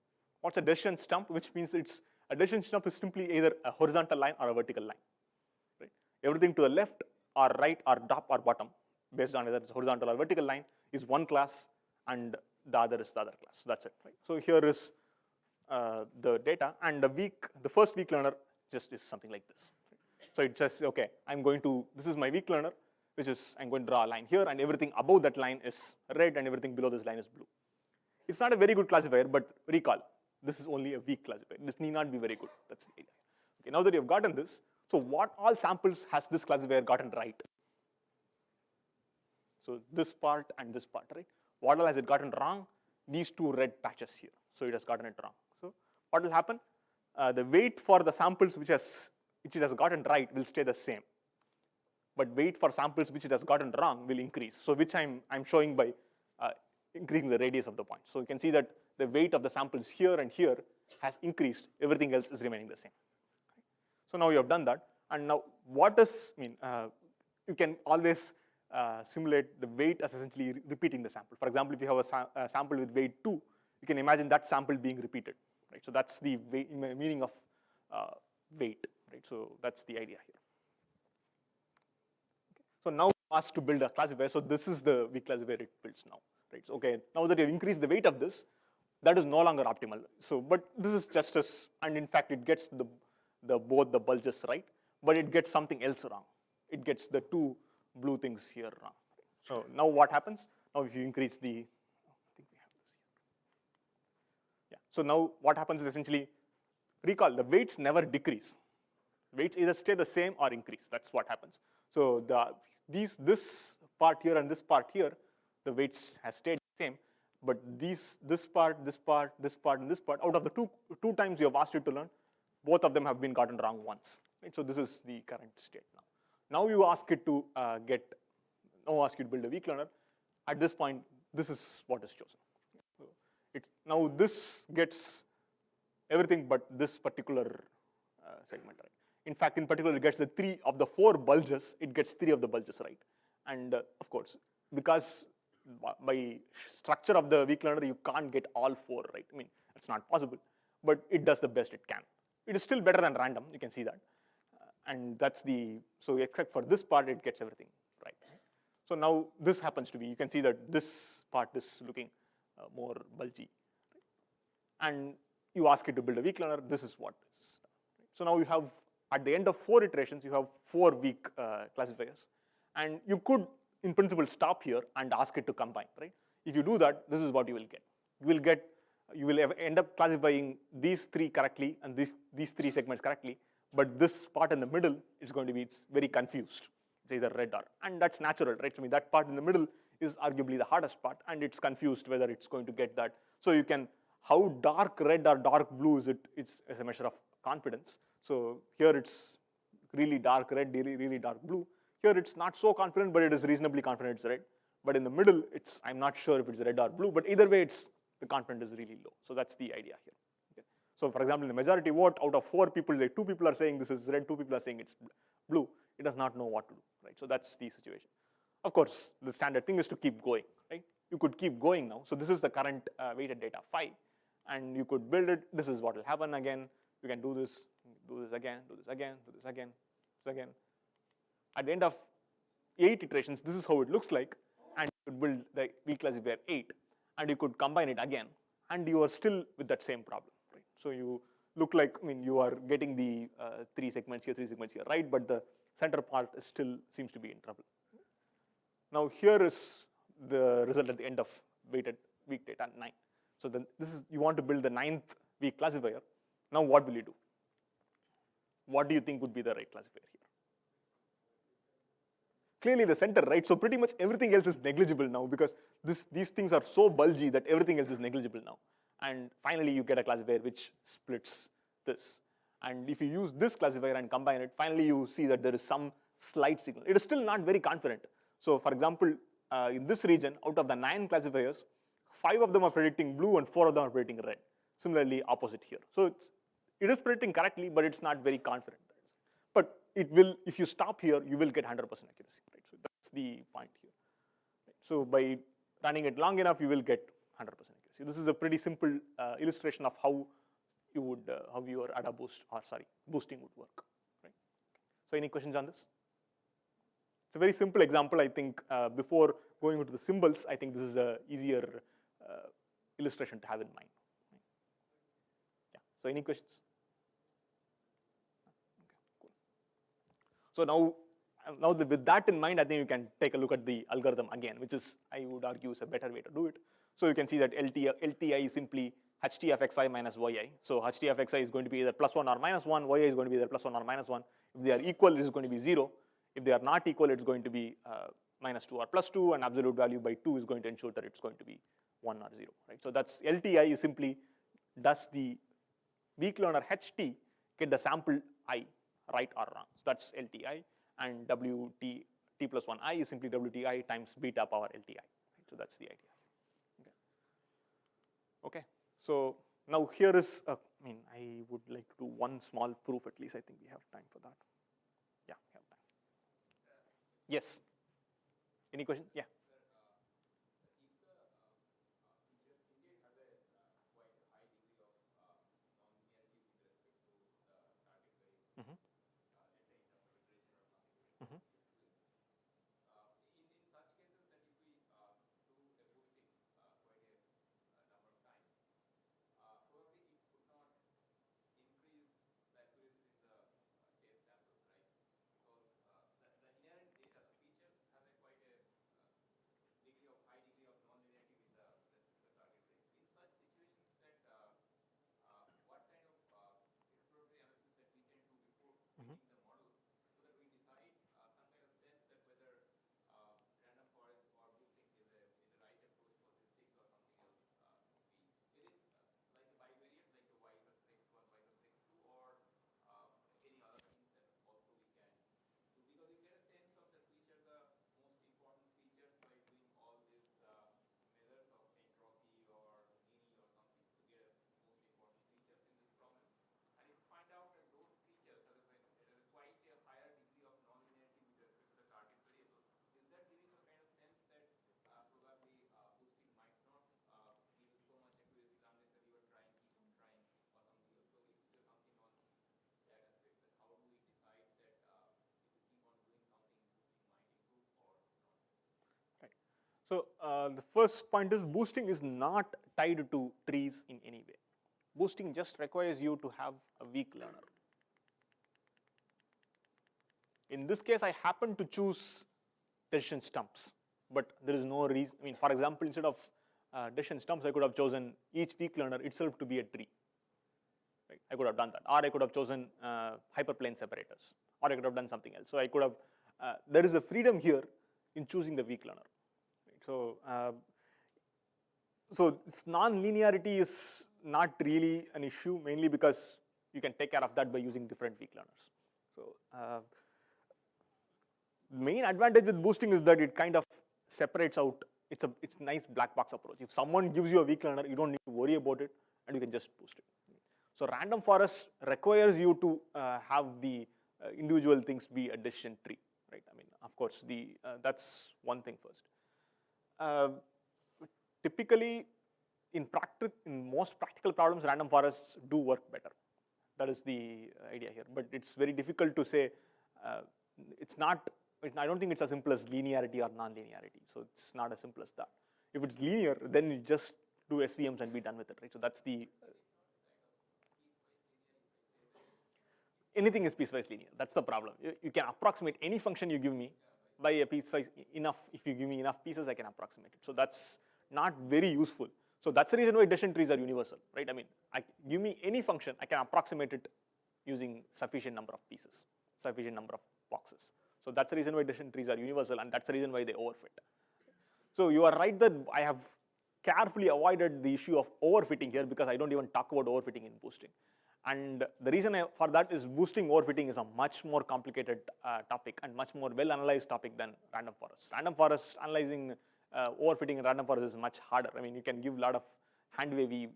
What's a decision stump? Which means a decision stump is simply either a horizontal line or a vertical line. Right? Everything to the left or right or top or bottom, based on whether it's horizontal or vertical line, is one class, and the other is the other class. So that's it, right? So here is the data, and the first weak learner just is something like this. So it says, okay, this is my weak learner, which is, I'm going to draw a line here, and everything above that line is red, and everything below this line is blue. It's not a very good classifier, but recall, this is only a weak classifier. This need not be very good. That's the idea. Okay, now that you've gotten this, so what all samples has this classifier gotten right? So this part and this part, right? What all has it gotten wrong? These two red patches here. So it has gotten it wrong. So what will happen? The weight for the samples which it has gotten right will stay the same. But weight for samples which it has gotten wrong will increase. So which I'm showing by increasing the radius of the point. So you can see that the weight of the samples here and here has increased. Everything else is remaining the same. So now you have done that. And now what does mean? You can always simulate the weight as essentially repeating the sample. For example, if you have a sample with weight 2, you can imagine that sample being repeated. Right? So that's the meaning of weight. Right? So that's the idea here. Okay. So now asked to build a classifier. So this is the weak classifier it builds now. Right? So okay, now that you've increased the weight of this, that is no longer optimal. So, but this is just as, and in fact, it gets both the bulges right, but it gets something else wrong. It gets the two blue things here wrong. So now what happens? Now if you increase the, I think we have this here. Yeah. So now what happens is essentially, recall the weights never decrease. Weights either stay the same or increase. That's what happens. So this part here and this part here, the weights has stayed the same. But this part, and this part, out of the two times you have asked it to learn, both of them have been gotten wrong once. Right? So this is the current state now. Now you ask it to ask you to build a weak learner. At this point, this is what is chosen. So now this gets everything but this particular segment, right? In fact, in particular, it gets the 3 of the 4 bulges. It gets 3 of the bulges, right? And of course, because by structure of the weak learner, you can't get all 4, right? I mean, it's not possible, but it does the best it can. It is still better than random. You can see that. And that's so except for this part, it gets everything right. So now this happens to be, you can see that this part is looking more bulgy. And you ask it to build a weak learner, this is what is. So now you have, at the end of 4 iterations, you have 4 weak classifiers. And you could, in principle, stop here and ask it to combine, right? If you do that, this is what you will get. You will end up classifying these 3 correctly and these 3 segments correctly. But this part in the middle is going to be, it's very confused. It's either red or, and that's natural, right? So I mean, that part in the middle is arguably the hardest part, and it's confused whether it's going to get that. So you can, how dark red or dark blue is it? It's a measure of confidence. So here it's really dark red, really dark blue. Here it's not so confident, but it is reasonably confident it's red. But in the middle, I'm not sure if it's red or blue, but either way, the confidence is really low. So that's the idea here. So for example, in the majority vote, out of 4 people, like 2 people are saying this is red, 2 people are saying it's blue. It does not know what to do, right? So that's the situation. Of course, the standard thing is to keep going, right? You could keep going now. So this is the current weighted data 5, and you could build it. This is what will happen again. You can do this again, do this again, do this again, do this again. At the end of 8 iterations, this is how it looks like, and you could build the weak classifier 8, and you could combine it again, and you are still with that same problem. So you look like, I mean, you are getting the 3 segments here, 3 segments here, right? But the center part still seems to be in trouble. Now here is the result at the end of weighted weak data 9. So then you want to build the 9th weak classifier. Now what will you do? What do you think would be the right classifier here? Clearly the center, right? So pretty much everything else is negligible now, because these things are so bulgy that everything else is negligible now. And finally, you get a classifier which splits this. And if you use this classifier and combine it, finally you see that there is some slight signal. It is still not very confident. So for example, in this region, out of the 9 classifiers, 5 of them are predicting blue and 4 of them are predicting red. Similarly, opposite here. So it is predicting correctly, but it's not very confident. But it will, if you stop here, you will get 100% accuracy. Right? So that's the point here. Right? So by running it long enough, you will get 100% accuracy. This is a pretty simple illustration of how your boosting would work. Right? So any questions on this? It's a very simple example. I think before going into the symbols, I think this is a easier illustration to have in mind. Yeah. So any questions? Okay, cool. So now with that in mind, I think you can take a look at the algorithm again, which is, I would argue, is a better way to do it. So you can see that LTI is simply ht of xi minus yi. So ht of xi is going to be either plus 1 or minus 1, yi is going to be either plus 1 or minus 1. If they are equal, it is going to be 0. If they are not equal, it's going to be minus 2 or plus 2, and absolute value by 2 is going to ensure that it's going to be 1 or 0, right? So that's LTI is simply, does the weak learner HT get the sample I right or wrong? So that's LTI, and WT t plus 1 I is simply WTI times beta power LTI. Right? So that's the idea. Okay. So now here is, I would like to do one small proof at least. I think we have time for that. Yeah, we have time. Yes. Any questions? Yeah. Mm-hmm. Mm-hmm. So the first point is boosting is not tied to trees in any way. Boosting just requires you to have a weak learner. In this case, I happen to choose decision stumps, but there is no reason. For example, instead of decision stumps, I could have chosen each weak learner itself to be a tree. Right? I could have done that, or I could have chosen hyperplane separators, or I could have done something else. So I could have. There is a freedom here in choosing the weak learner. So, so this non-linearity is not really an issue, mainly because you can take care of that by using different weak learners. So, main advantage with boosting is that it kind of separates out. It's a nice black box approach. If someone gives you a weak learner, you don't need to worry about it, and you can just boost it. So random forest requires you to have the individual things be a decision tree, right? Of course, that's one thing first. Typically, in most practical problems, random forests do work better. That is the idea here. But it's very difficult to say. It's not. I don't think it's as simple as linearity or non-linearity. So it's not as simple as that. If it's linear, then you just do SVMs and be done with it, right? So that's the. Anything is piecewise linear. That's the problem. You can approximate any function you give me by a piecewise enough. If you give me enough pieces, I can approximate it. So that's not very useful. So that's the reason why decision trees are universal, right? Give me any function, I can approximate it using sufficient number of pieces, sufficient number of boxes. So that's the reason why decision trees are universal, and that's the reason why they overfit. So you are right that I have carefully avoided the issue of overfitting here, because I don't even talk about overfitting in boosting. And the reason for that is boosting overfitting is a much more complicated topic and much more well-analyzed topic than random forest. Random forest analyzing overfitting in random forest is much harder. You can give a lot of hand-wavy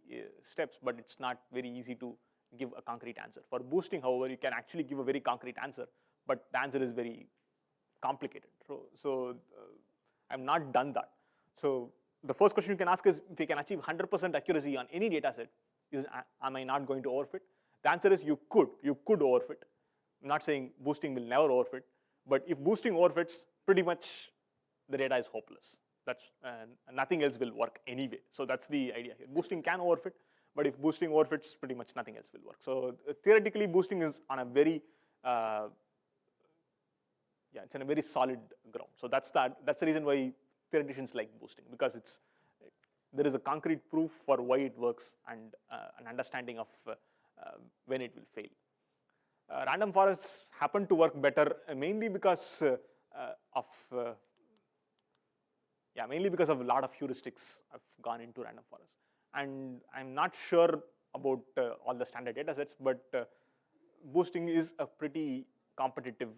steps, but it's not very easy to give a concrete answer. For boosting, however, you can actually give a very concrete answer, but the answer is very complicated. So I've not done that. So the first question you can ask is, if you can achieve 100% accuracy on any data set, am I not going to overfit? The answer is you could overfit. I'm not saying boosting will never overfit, but if boosting overfits, pretty much the data is hopeless. That's nothing else will work anyway. So that's the idea here. Boosting can overfit, but if boosting overfits, pretty much nothing else will work. So theoretically, boosting is on a very it's in a very solid ground. So that's the reason why theoreticians like boosting, because there is a concrete proof for why it works and an understanding of when it will fail. Random forests happen to work better mainly because of a lot of heuristics have gone into random forests. And I'm not sure about all the standard data sets, but boosting is a pretty competitive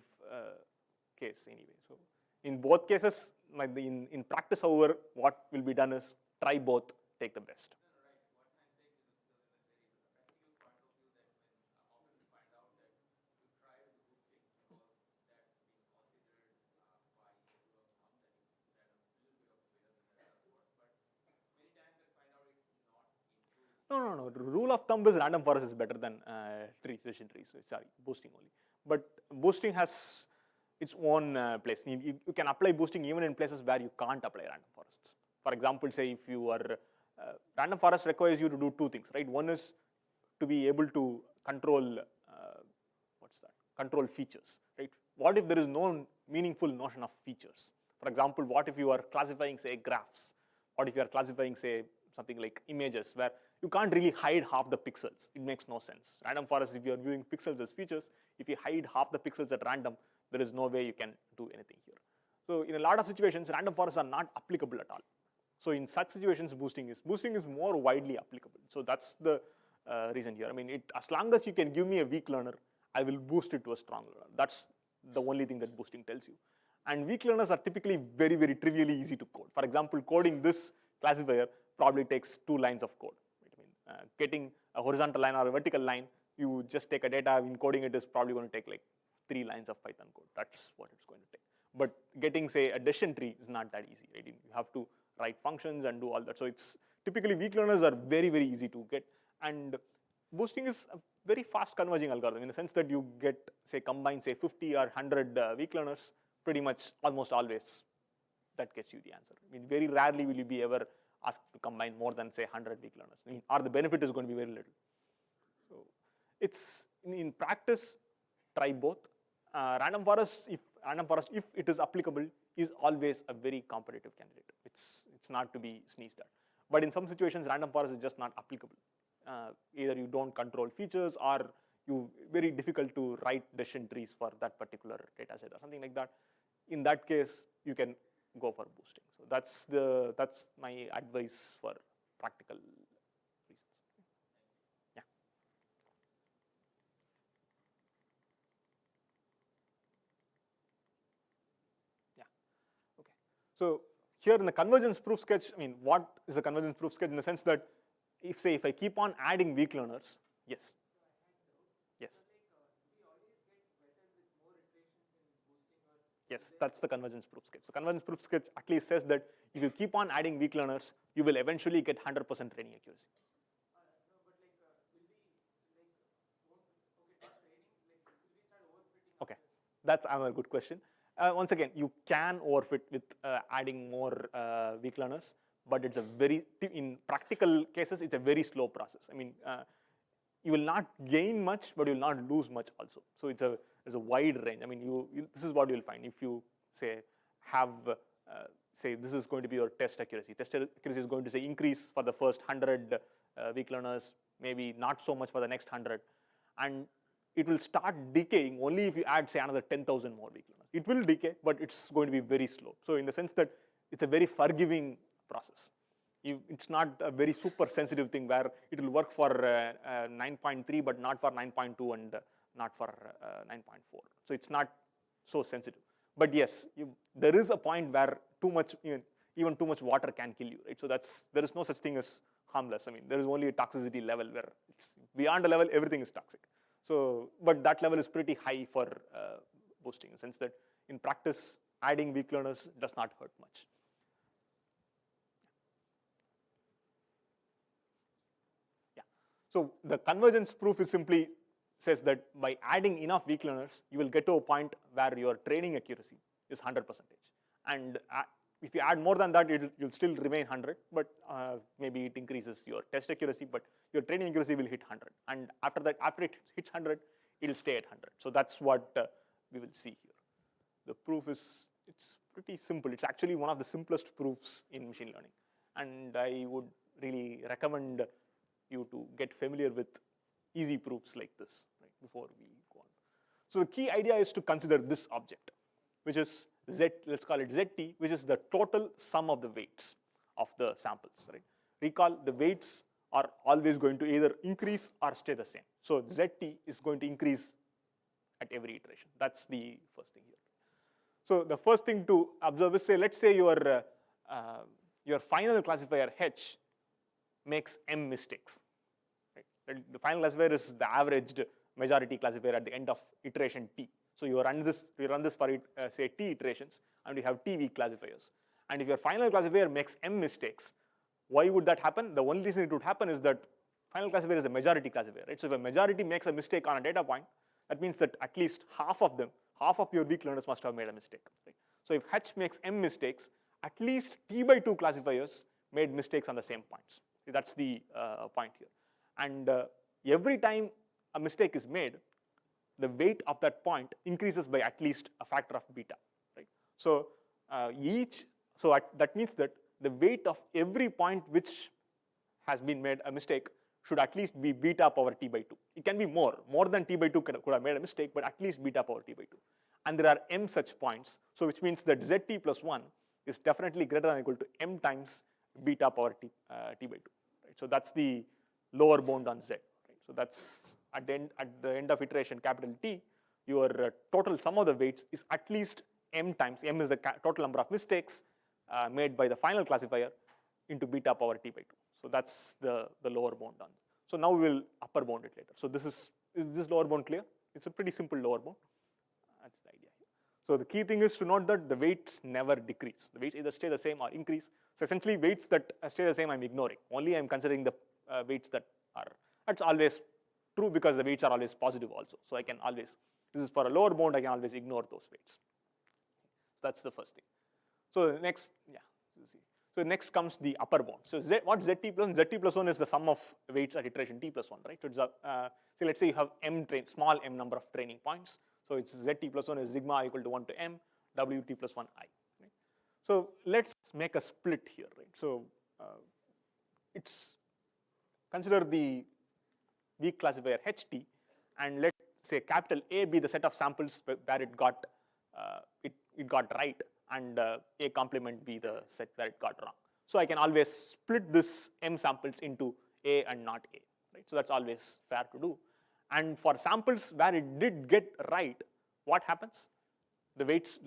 case anyway. So in both cases, in practice, however, what will be done is try both, take the best. No. The rule of thumb is random forest is better than decision trees. Sorry, boosting only. But boosting has its own place. You can apply boosting even in places where you can't apply random forests. For example, say if you are random forest requires you to do two things, right? One is to be able to control control features, right? What if there is no meaningful notion of features? For example, what if you are classifying, say, graphs? What if you are classifying, say, something like images where you can't really hide half the pixels? It makes no sense. Random forest, if you are viewing pixels as features, if you hide half the pixels at random, there is no way you can do anything here. So in a lot of situations, random forests are not applicable at all. So in such situations, boosting is more widely applicable. So that's the reason here. I mean, as long as you can give me a weak learner, I will boost it to a strong learner. That's the only thing that boosting tells you. And weak learners are typically very, very trivially easy to code. For example, coding this classifier probably takes 2 lines of code. I mean, getting a horizontal line or a vertical line, you just take a data, encoding it is probably going to take like 3 lines of Python code. That's what it's going to take. But getting, say, a decision tree is not that easy, right? You have to write functions and do all that. So it's typically weak learners are very, very easy to get. And boosting is a very fast converging algorithm in the sense that you get, say, combine, say, 50 or 100 weak learners, pretty much almost always that gets you the answer. I mean, very rarely will you be ever asked to combine more than, say, 100 weak learners. I mean, or the benefit is going to be very little. So it's, in practice, try both. Random forest, if it is applicable, is always a very competitive candidate. It's not to be sneezed at. But in some situations, random forest is just not applicable. Either you don't control features, or very difficult to write decision trees for that particular data set or something like that. In that case, you can go for boosting. So that's my advice for practical reasons. Yeah. Yeah. Okay. So here in the convergence proof sketch, I mean, what is the convergence proof sketch in the sense that if I keep on adding weak learners, yes. Yes. Yes, that's the convergence proof sketch. So convergence proof sketch at least says that if you keep on adding weak learners, you will eventually get 100% training accuracy. Okay, that's another good question. Once again, you can overfit with adding more weak learners, but it's in practical cases, it's a very slow process. I mean, you will not gain much, but you will not lose much also. So it's a wide range. I mean, this is what you'll find if you say this is going to be your test accuracy. Test accuracy is going to say increase for the first 100 weak learners, maybe not so much for the next 100, and it will start decaying only if you add, say, another 10,000 more weak learners. It will decay, but it's going to be very slow. So in the sense that it's a very forgiving process. It's not a very super sensitive thing where it will work for 9.3 but not for 9.2 and not for 9.4. So it's not so sensitive. But yes, there is a point where even too much water can kill you, right? So there is no such thing as harmless. I mean, there is only a toxicity level where it's beyond a level, everything is toxic. So, but that level is pretty high for boosting in the sense that in practice, adding weak learners does not hurt much. So the convergence proof is simply says that by adding enough weak learners, you will get to a point where your training accuracy, is 100%. And if you add more than that, you'll still remain 100, but maybe it increases your test accuracy, but your training accuracy will hit 100. And after that, after it hits 100, it'll stay at 100. So that's what we will see here. The proof is, it's pretty simple. It's actually one of the simplest proofs in machine learning. And I would really recommend you to get familiar with easy proofs like this, right, before we go on. So the key idea is to consider this object, which is Z, let's call it ZT, which is the total sum of the weights of the samples, right? Recall the weights are always going to either increase or stay the same. So ZT is going to increase at every iteration. That's the first thing here. So the first thing to observe is, say, let's say your final classifier H makes M mistakes. Right? The final classifier is the averaged majority classifier at the end of iteration T. So you run this for say T iterations, and you have T weak classifiers. And if your final classifier makes M mistakes, why would that happen? The only reason it would happen is that final classifier is a majority classifier, right? So if a majority makes a mistake on a data point, that means that at least half of your weak learners must have made a mistake. Right? So if H makes M mistakes, at least T/2 classifiers made mistakes on the same points. That's the point here. And every time a mistake is made, the weight of that point increases by at least a factor of beta. Right? So that means that the weight of every point which has been made a mistake should at least be beta power T/2. It can be more than T/2 could have made a mistake, but at least beta power T/2. And there are M such points, so which means that ZT plus 1 is definitely greater than or equal to M times beta power T/2. Right? So that's the lower bound on Z. Right? So that's at the end of iteration capital T, your total sum of the weights is at least M times, M is the total number of mistakes made by the final classifier into beta power T/2. So that's the lower bound on. So now we will upper bound it later. So is this lower bound clear? It's a pretty simple lower bound. That's the idea here. So the key thing is to note that the weights never decrease. The weights either stay the same or increase. So essentially weights that stay the same I'm ignoring. Only I'm considering the weights that's always true because the weights are always positive also. So I can always, this is for a lower bound, I can always ignore those weights. So that's the first thing. So next, so next comes the upper bound. So what ZT plus 1? ZT plus 1 is the sum of weights at iteration T plus 1, right? So it's so let's say you have small m number of training points. So it's ZT plus 1 is sigma equal to 1 to m, WT plus 1 I. Right? So let's make a split here, right? So consider the weak classifier HT, and let's say capital A be the set of samples where it got right, and A complement be the set where it got wrong. So I can always split this M samples into A and not A. Right? So that's always fair to do. And for samples where it did get right, what happens? The weights